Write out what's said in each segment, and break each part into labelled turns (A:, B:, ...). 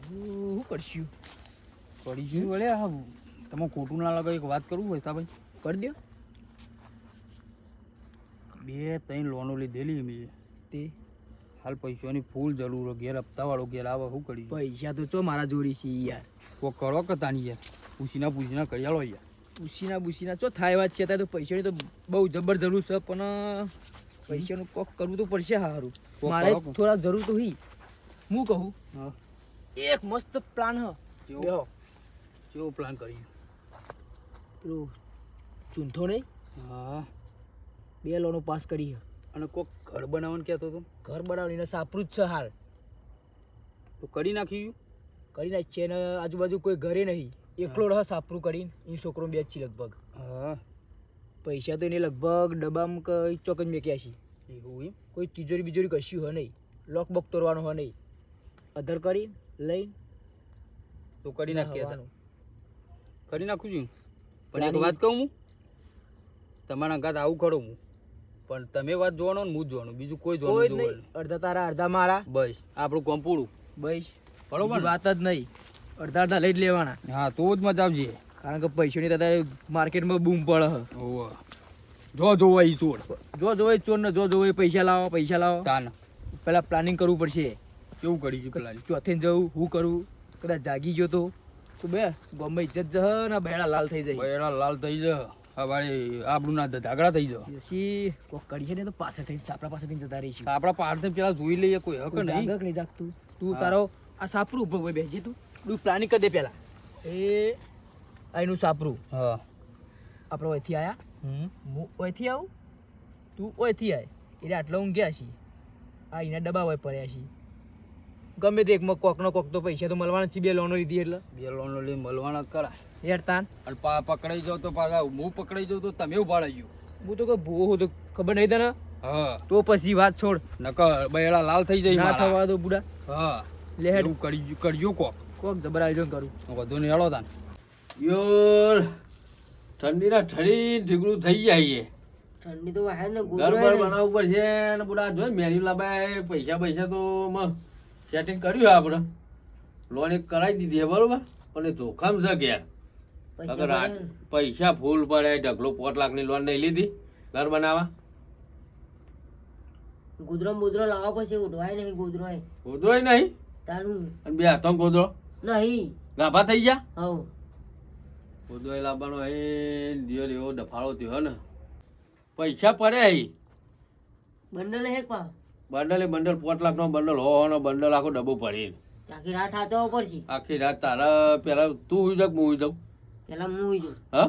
A: શું કરશું
B: પડી ગયું વળે હા તમે ખોટું ના લાગે એક વાત કરવું હોય તા ભાઈ
A: કરી દો.
B: 2-3 લોનો લીધેલી મેં
A: તે
B: હાલ પૈસાની ફૂલ જરૂર ઘેર હપ્તાવાળો ઘેર આવે શું કરી
A: પૈસા તો ચો મારા જોડી છે યાર.
B: કોઈ કરો કે તાની યાર પૂછીના કરી આલો યાર.
A: પૂછીના ચો થાય વાત છે તો પૈસાની તો બહુ જબર જરૂર છે પણ પૈસાનું કોક કરવું તો પડશે સારું. મારે થોડા જરૂર તો હી. હું કહું
B: હા
A: એક મસ્ત પ્લાન હ. બેહો
B: કેવો પ્લાન કરી
A: પેલું ચૂંથો નહીં
B: હા
A: 2 લોનો પાસ કરી હે.
B: અને કોક ઘર બનાવવાનું કહેતો હતો
A: ઘર બનાવીને સાપરું જ છે હાલ.
B: તો કરી નાખ્યું
A: કરી નાખ છે ને આજુબાજુ કોઈ ઘરે નહીં એકલો રહ સાપરું કરીને એ છોકરો 2 જ છે લગભગ.
B: હા
A: પૈસા તો એને લગભગ ડબ્બામાં કઈ ચોક જ મેક્યા છે.
B: એવું એમ
A: કોઈ તિજોરી કશું હે નહીં. લોક બોક તોડવાનો હે નહીં. અધર કરી લઈ
B: તો કરી નાખીએ કરી નાખું છું પણ એક
A: પ્લાનિંગ-
B: વાત કહું હું તમારા ઘાત આવું ખરો હું પણ તમે વાત જોવાનો ને હું જ જોવાનું બીજું કોઈ
A: કોઈ જ
B: જોવાનું
A: નહીં. અડધા તારા અડધા મારા
B: બસ આપણું કોમ પૂરું
A: બસ
B: બરોબર
A: બીજી વાત જ નહીં. અડધા લઈ જ લેવાના
B: હા તો જ મજા આવશે
A: કારણ કે પૈસાની દાદા માર્કેટમાં બૂમ પડે હે.
B: ઓવા જો જોવા ઈ ચોર
A: જો જોવે ચોર ને જો જોવે પૈસા લાવો
B: તાન
A: પેલા પ્લાનિંગ કરવું પડશે.
B: કેવું કરી છે પેલા
A: ચોથે જવું હું કરું કદાચ જાગી ગયો તો બે ગમે ઇજ્જત જહ ને બેડા લાલ થઈ જાય.
B: બૈરા લાલ થઈ જા હવે આપણું ના ઝઘડા થઈ જા
A: પછી કોક કરીએ ને તો પાછળ થઈને સાપડા પાસે થઈને જતા રહીશું.
B: આપણા પાડથી પેલા જોઈ લઈએ કોઈ હક નહીં
A: જાગક નહીં જાગતું તું
B: હા.
A: તારો આ સાપરું ઉપર કોઈ બેસી તું પ્લાનિંગ કરી દે પેલા. એ અહીંનું સાપરું
B: હા
A: આપણે ઓયથી આયા હું ઓયથી આવું તું ઓયથી આય એટલે આટલા ઊંઘ્યા છીએ. આ એના ડબ્બા હોય પડ્યા છીએ. ગમે તે એકમાં કોકનો કોક તો પૈસા તો મળવાના છે. 2 લોનો લીધી એટલે
B: બે લોનો લઈ મળવાના કરાય
A: યાર તાન
B: અને પકડાઈ જાવ તો પાછા હું પકડાઈ જાઉં તો તમે ઉભાડાઈ ગયો
A: હું તો કોઈ ભૂવો તો ખબર નહીં તને
B: હા
A: તો પછી વાત છોડ.
B: નકર બૈરા લાલ થઈ જાય
A: ના
B: મારા
A: થવા દો બુડા.
B: હા
A: લે હેડ
B: એવું કરજો કોક
A: કોક જબર આયોજન કરું.
B: વધુ નહીં હેડો તાન યોર ઠંડીના ઠરી ઢીગડું થઈ જાય
A: ઠંડી તો વાહે ને
B: ઘર પર બનાવવું પડશે ને બધા જોઈ મેન્યુ લાભાય પૈસા તો સેટિંગ કર્યું આપણે લોન એક કરાવી દીધી છે બરોબર પણ એ જોખમ છે ઘેર અગર પૈસા ફૂલ પડે ઢગલો 5 લાખની લોન નહીં લીધી ઘર બનાવવા
A: ગુદરો લાવવા પછી ઉઠવાય નહીં
B: ગોદરોય નહીં
A: તારું
B: અને બે હાથો ગોદરો
A: નહીં
B: ગાભા થઈ ગયા
A: હવ
B: ગોદરોય લાવવાનો એ દિયો એવો ડફાળો થયો ને પૈસા પડે અહીં
A: બંડલ હે કા
B: બંડલ 5 લાખનો બંડલ હોવાનો બંડલ આખો ડબ્બો ભરી
A: આખી રાત હાચવવા પડશે.
B: આખી રાત તારા પેલા તું હુઈ જાવ હું હુઈ જાઉં
A: પેલા હું હોઈ જાઉં
B: હા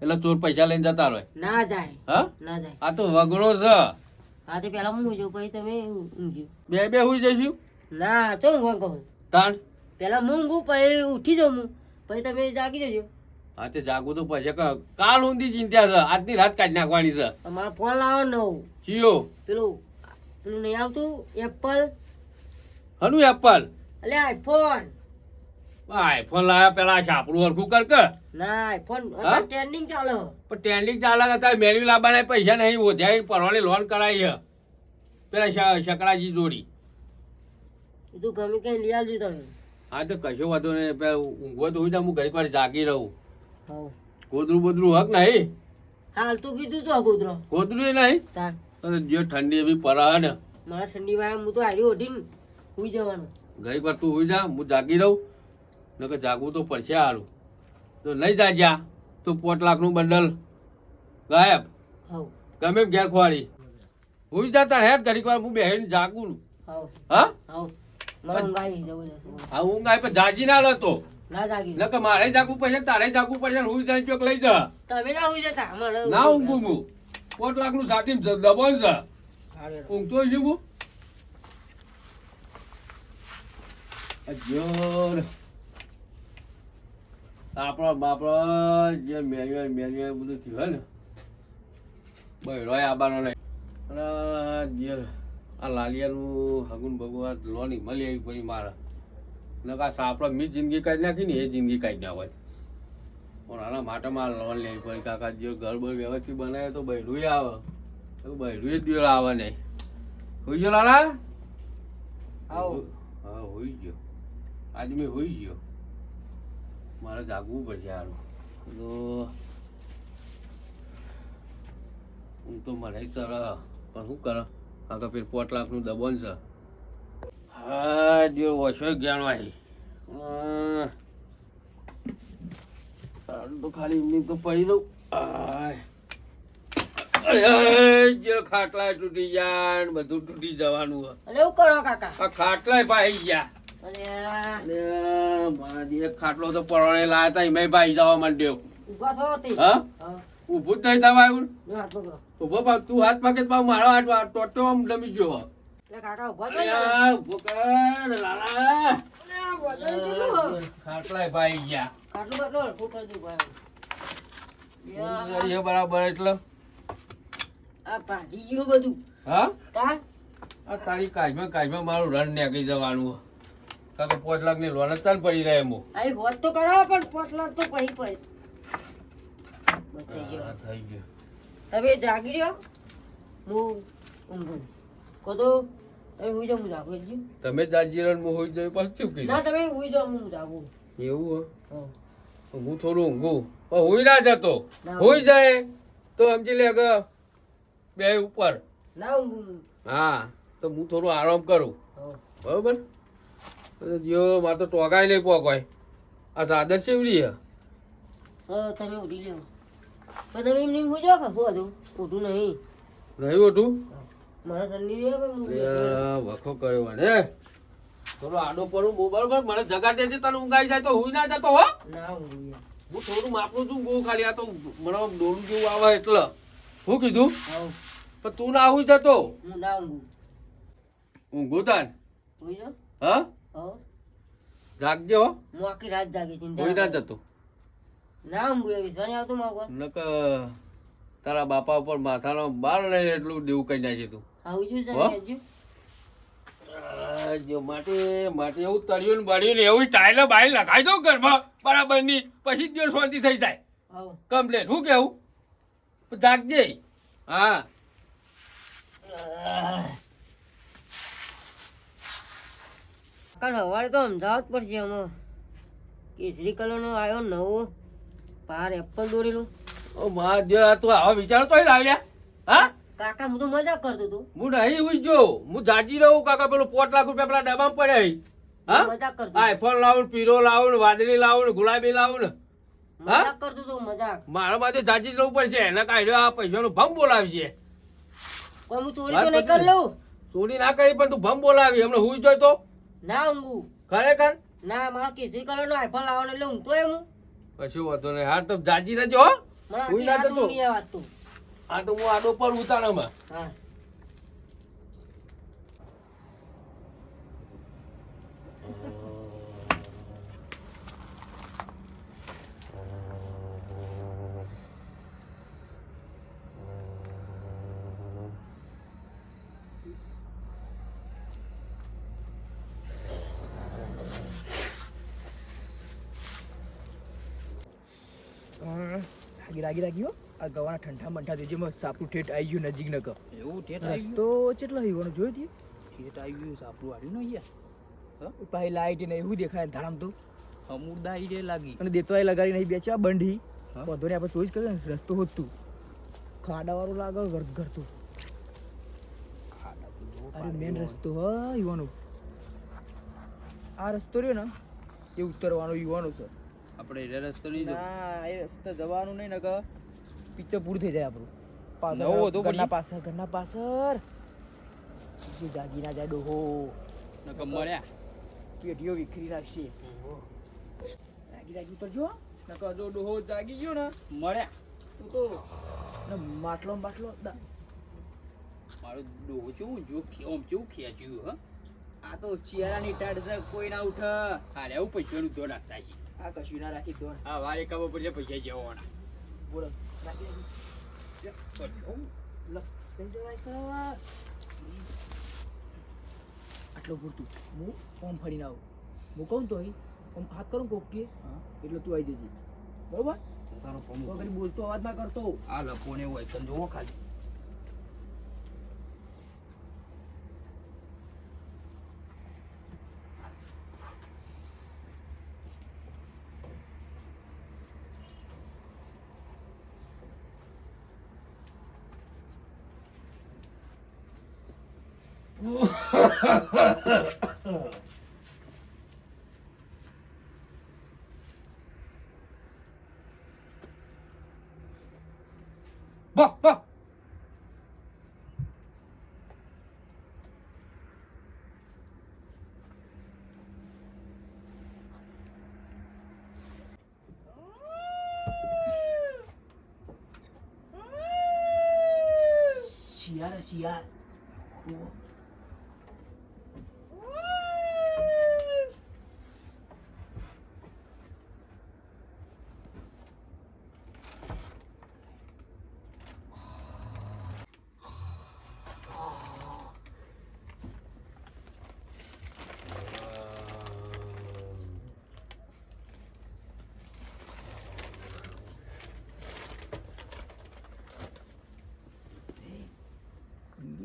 B: એટલે ચોર પૈસા લઈને જતા રહે
A: ના જાય
B: હા
A: ના જાય.
B: આ તો વગરો છે
A: હા તે પેલા હું હોઈ જાઉં પછી તમે ઊંઘ્યું.
B: બે હુઈ જઈશું
A: ના ચો ઊંઘવા કહું
B: તાણ
A: પેલા હું ઊંઘું પછી ઉઠી જાઉં હું પછી તમે જાગી જજો.
B: હા તે જાગવું તો પછી કાલ ઊંધી ચિંતા છે આજની રાત કાઢી નાખવાની છે
A: તમારો ફોન લાવો નવું
B: ચિયો
A: પેલું નહીં આવતું એપલ
B: હનું એપલ
A: એટલે આઈફોન.
B: આઈફોન લાવ્યા પેલા છાપડું હરખું કર કે
A: ના આઈફોન
B: હા?
A: ટ્રેન્ડિંગ ચાલે.
B: પણ ટ્રેન્ડિંગ ચાલે હતા મેન્યુ લાવવાના પૈસા નહીં વધ્યા પરવાની લોન કરાવી છે પેલા શકડાજી જોડી
A: એ તો ગમે કઈ લઈ આવજો તમે.
B: હા તો કશો વાંધો નહીં પેલા ઊંઘવો તો હોય ને હું ઘડીક વાર જાગી રહું
A: હવ
B: ગોદરું બોદરું હક નહીં
A: હાલ તો કીધું તો ગોદરો
B: ગોદરું નહીં
A: તાર
B: અને જે ઠંડી એવી પરા ને
A: મારા ઠંડી વાય હું તો હારી ઓઢીને સુઈ જવાનું.
B: ઘડીક વાર તું હોઈ જા હું જાગી રહું નકર જાગવું તો પડશે સારું તો નહીં જાગ્યા તો 5 લાખનું બંડલ ગાયબ
A: હવ
B: ગમે એમ ઘેર ખોવાડી હોઈ જતા હેડ ઘડીક વાર હું બેહીને જાગું
A: હવ
B: હા
A: હવ મને ઊંઘ આવી જબરજસ્ત.
B: હા ઊંઘ આવી પણ જાગી ના રહેતો
A: ના જાગી
B: નકર મારે જાગવું પડશે તારે જાગવું પડશે હોઈ જાય ચોક લઈ જા
A: તમે ના સુઈ જતા મને
B: ના ઊંઘું હું 5 લાખનું સાથી દબાણ છે
A: હારું.
B: ઊંઘતો છું હું અજોર આપણો બાપડો જે મેન્યુઅલ બધું થયું ને બૈરોય આવવાનો નહીં અને જે આ લાલિયાનું હગુન ભગવાન લોની મળી આવી પડી મારે નકા સાપડો મી જિંદગી કાઢી નાખી ને એ જિંદગી કાઢી ના હોય પણ આના માટે મારે લોન લેવી પડી કાકા જે ઘર બર વ્યવસ્થિત બનાવે તો બૈરું આવે તો બૈરું જ દિવસ આવે નહીં હોઈ ગયો લાલા
A: આવો
B: હા હોઈ ગયો આજ મેં હોઈ ગયો, મારે જાગવું પડશે હારું. તો હું તો મને સર પણ શું કરે, કાકા પેલું 5 લાખનું દબાણ છે. હા જો ઓછો જ્ઞાન વાહી તો ખાલી એમની તો પડી દઉં. જે ખાટલા તૂટી જાય ને બધું તૂટી જવાનું.
C: અરે એવું કરો કાકા.
B: આ ખાટલા પાઈ ગયા.
C: અરે
B: મારા જે ખાટલો તો પરણે લાયા હતા એમાં ભાઈ જવા માંડ્યો.
C: ઉભા થયો તે.
B: હા
C: હા.
B: ઊભું જ નહીં થવા આવ્યું.
C: જો હાથ પકડો.
B: ઉભો પાક તું હાથ પાકે પાક મારો હાથ ટોટો આમ ડમી ગયો.
C: લે કાકા ઉભા થયો ને.
B: અલ્યા, ઊભો કર લાલા.
C: અરે વજન કેટલું?
B: ખાટલા પાઈ ગયા.
C: કાટલું કાટલું હલકું કરી દઉં ભાઈ.
B: એ બરાબર એટલે
C: આ ભાજી ગયું બધું.
B: હા
C: તાન
B: આ તારી કાજમાં મારું રન નીકળી જવાનું. કાકે 5 લાખ ની લોન જ તાન પડી રહે એમ.
C: આ હોત તો કરાવો પણ પોટલા તો પહી પહી. બતાઈ ગયો.
B: થઈ ગયું.
C: તમે જાગી રહ્યો હું ઊંઘું કોતો તમે હુઈ જાઓ હું જાગું જી.
B: તમે જાજીરન માં હોઈ જાય પછી શું કીધું?
C: ના તમે હુઈ જાઓ હું જાગું.
B: એવું
C: હા.
B: હું થોડું ઊંઘું પણ હોઈ ના જતો.
C: ના.
B: હોઈ જાય તો સમજી લે કે બે ઉપર.
C: ના ઊંઘું.
B: હા તો હું થોડું આરામ કરું.
C: હા.
B: બરોબર. જો મારે તો ટોકાય નહીં પોકાય. આ ચાદર શેવડી હે.
C: હા તમે ઉઠી લ્યો પણ તમે એમને હુઈ જાઓ કે શું હતું ઉઠું નહીં.
B: નહીં ઓઠું
C: મારા ઠંડી નહીં આવે હું
B: વખો કર્યો ને થોડો આડો પડું બરોબર. મને જગાડે છે તને ઊંઘાઈ જાય તો હુઈ ના જતો હો.
C: ના ઊંઘું.
B: હું થોડું માપનું છું ગો ખાલી. આ તો મને ડોલું જેવું આવે એટલે શું કીધું.
C: હા
B: પણ તું ના હુઈ જતો.
C: હું ના ઊંઘું.
B: ઊંઘું તાન
C: હુઈ જાઓ.
B: હા
C: હા
B: જાગજે હો.
C: હું આખી રાત જાગી ચિંતા
B: હુઈ ના
C: ના કરો.
B: જતો.
C: ના ઊંઘું એ વિશ્વાસ નહીં આવતું મારા ઉપર.
B: નક તારા બાપા ઉપર માથાનો બાર લઈને એટલું દેવું કઈ નાખે તું.
C: આવું છું
B: હો?
C: સાહેબ
B: જો માટે એવું તળિયું ને બળ્યું ને એવું ટાઈલ બાઈ લખાઈ દઉં ઘરમાં બરાબર ની પછી જ શાંતિ થઈ જાય.
C: આવું
B: કમ્પ્લેટ શું કેવું જાગજે. હા
C: કાલ સવારે તો અમદાવાદ પડશે આમાં કેસરી કલરનો આવ્યો નવો પાર એપલ દોરેલું.
B: ઓ માં જે આ તું આવા વિચારો તોય લાવ્યા. હા
C: કાકા હું તો મજાક કરતો હતો.
B: હું નહીં હુઈ જો હું જાજી રહું કાકા. પેલું 5 લાખ રૂપિયા પેલા ડબ્બામાં પડ્યા હી. હા
C: મજાક કરતો હતો.
B: આઈફોન લાવું, પીરો લાવું, વાદળી લાવું, ગુલાબી લાવું ને.
C: મજાક કરતો હતો મજાક.
B: મારા માટે જાજી જ રહેવું પડશે. એના કાઢ્યો આ પૈસાનો ભમ બોલાવી છે.
C: પણ હું ચોરી તો નહીં કરી લઉં.
B: ચોરી ના કરી પણ તું ભમ બોલાવી. હમણાં હુઈ જોઈ તો
C: ના ઊંઘું.
B: ખરેખર
C: ના મારા કેસરી કલરનો આઈફોન લાવવાનો એટલે ઊંઘતો એમ હું.
B: કશું વાંધો નહીં. હા તો જાજી રહેજો હો.
C: મને
B: હુઈ
C: આખી
B: ના
C: રાત
B: જતો.
C: ઊંઘ નહીં આવતું.
B: આ તો હું આડો પર ઉતારામાં.
C: હા
A: રાગી હો. આ ગવાના ઠંઠા મંઠા દેજે માં સાપરું ઠેઠ આવી ગયું નજીક ન કર.
D: એવું ઠેઠ આવી
A: રસ્તો કેટલો હીવાનો જોયો તી
D: ઠેઠ આવી ગયું સાપડું વાળ્યું ને યાર
A: પાહી લાઈટ ને એવું દેખાય ધારામ તો.
D: અમુરદા ઈ રે લાગી
A: અને દેતવાય લગાડી નહીં બેચ્યા બંધી
D: હા?
A: બધો ને આપણે ચોઈસ કરે ને રસ્તો હોતું ખાડા વાળું લાગે ઘર તો.
D: ખાડા તો જો
A: અરે મેન રસ્તો હા યુવાનો. આ રસ્તો રહ્યો ને એ ઉતરવાનો યુવાનો છે.
D: આપણે એ રસ્તો લીધો
A: ના એ રસ્તે જવાનું નહીં ને કે પિક્ચર પૂરું થઈ જાય આપણું.
D: નવો હતો
A: ઘરના
D: પછી?
A: પાછળ જે જાગી ના જાય ડોહો
D: નકર મળ્યા
A: પેઢીઓ વિખરી નાખશે. રાગી ઉતરજો નકર જો ડોહો જાગી ગયો ને
D: મળ્યા
A: તું તો ને માટલો
D: મારું ડોહો કેવું જો ઓમ કેવું ખેંચ્યું હ
A: આ તો શિયાળાની ટાઢ છે કોઈ ના ઉઠ.
D: અરે એવું પૈસાનું દોડ આપતા છે
A: આ કશું ના રાખી દોડ.
D: હા વારે ખબર પડે પૈસા જવાના
A: બોલો રાગી આટલું પૂરતું હું ફોર્મ ફરીને આવું. હું કહું તો આમ હાથ કરું કોક કે એટલે તું આવી જજે બરોબર.
D: તારો
A: તો
D: ફોન
A: કરી બોલતો અવાજ ના કરતો.
D: આ લપોને હોય તને જોવો ખાલી
B: બા બા
A: શિયાળ શિયાળ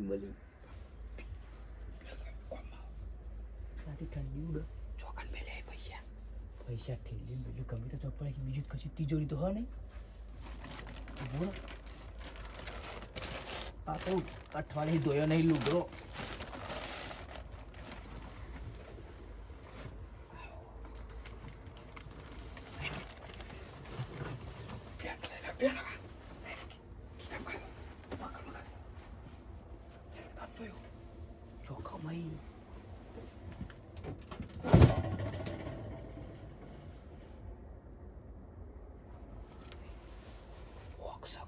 A: મળી સાથે ઠંડી ઉડે ચોકન મેલે પૈસા પૈસા ઠેલી બીજું ગમે તો ચોક પડે બીજું કશું તિજોરી તો હોય નહીં બોલો આ તો અઠવાડિયે ધોયો નહીં લુગડો ચોખામાં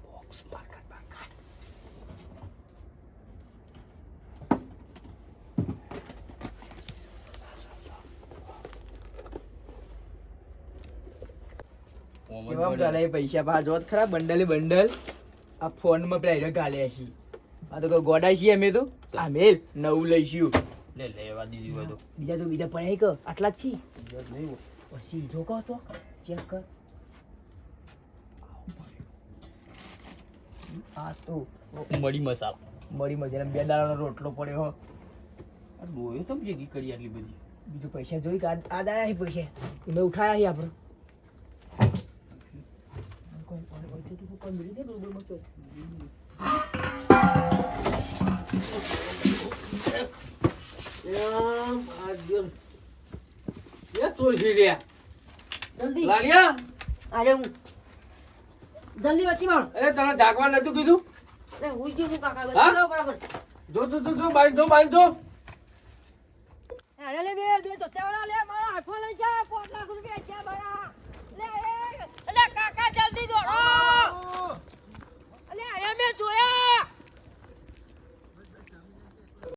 A: બોક્સ બાકાત સેવા ગાલે પૈસા પા જોત ખરા બંડલે બંડલ આ ફોનમાં પેલા હીરો ગાલ્યા છીએ આ તો કોઈ ગોડા છીએ અમે તો આ મેલ નવું લઈશું
D: લે લેવા દીધી હોય તો
A: બીજા પડ્યા કે આટલા જ છીએ
B: નહીં હોય.
A: પછી જો કહો તો ચેક કર આ તો
D: મળી મસાલા
A: મળી મજા 2 દાડાનો રોટલો પડ્યો હો
D: આ ડોયો તો ભેગી કરી આટલી બધી
A: બીજું પૈસા જોઈ કે આ દાયા છે પૈસા મેં ઉઠાયા છે આપણે કોઈ મિલી દે ડોડો મચો
C: જલ્દી
B: લાલિયા
C: અરે હું જલ્દી વચ્ચે માર
B: અરે તને જાગવા નતું કીધું
C: અરે હુઈ ગયો હું કાકા
B: હા?
C: બરાબર બરાબર
B: જો બાંધ દો
C: અરે લે બે તો તેવડા લે માર